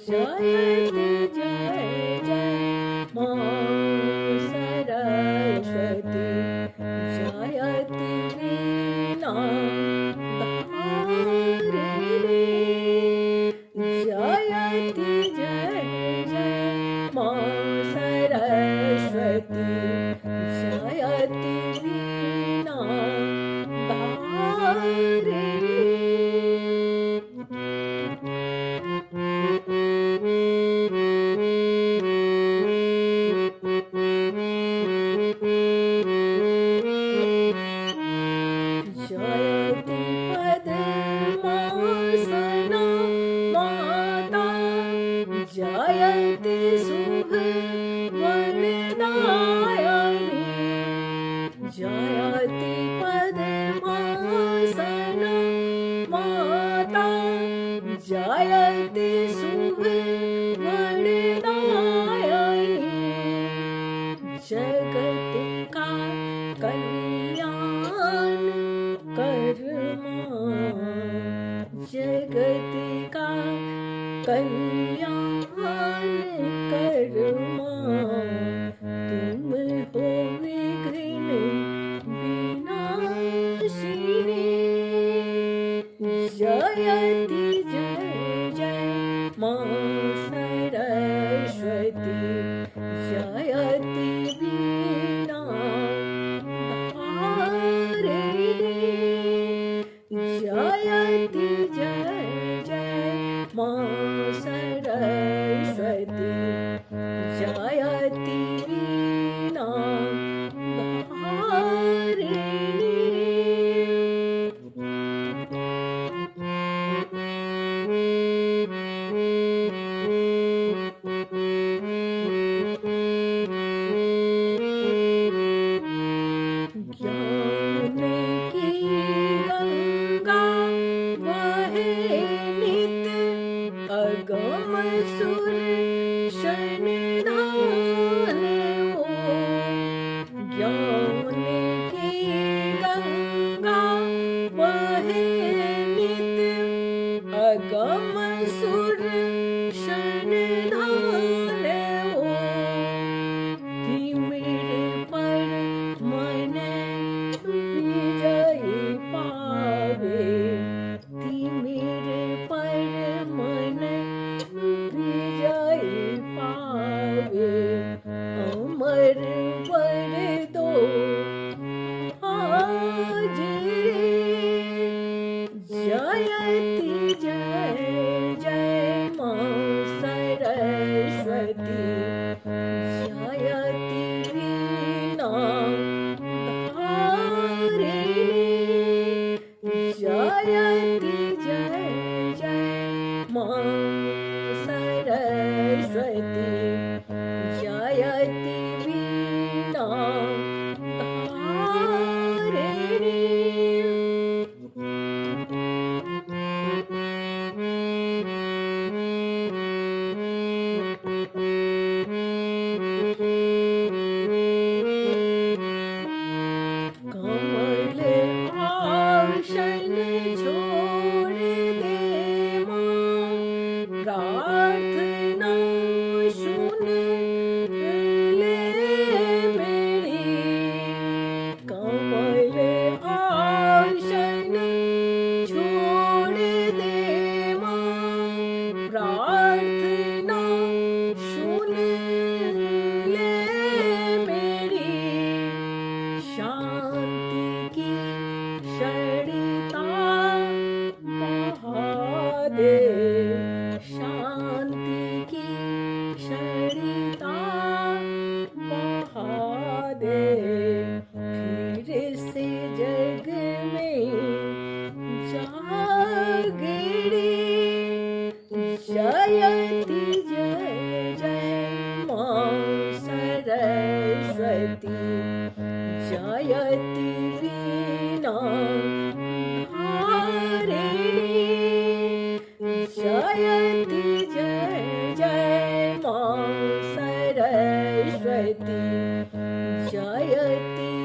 जयति जय जय मा सरस्वती जयति वीणा धारिणी जयति जय जय मा सरस्वती जयति वीणा धारिणी जयति पद्मासना माता जयति सुखवरदायिनी जयति पद्मासना माता जयति सुखवरदायिनी जगत का कल्याण करमा जगत का कल्याण करमा तुम हो विघ्न विनाशिनी जयति जय जय मां सरस्वती जयति वीणा धारिणी जयति जय जय मां सरस्वती जयति वीणा धारिणी ज्ञान की गंगा बहे नित अगम सुर शनिधान हो ज्ञान की गंगा बहे नित अगम सुर शनिधान हो मेरे पर मन विजय पावे मेरे पर मन विजय पावे नमो सरस्वती जयति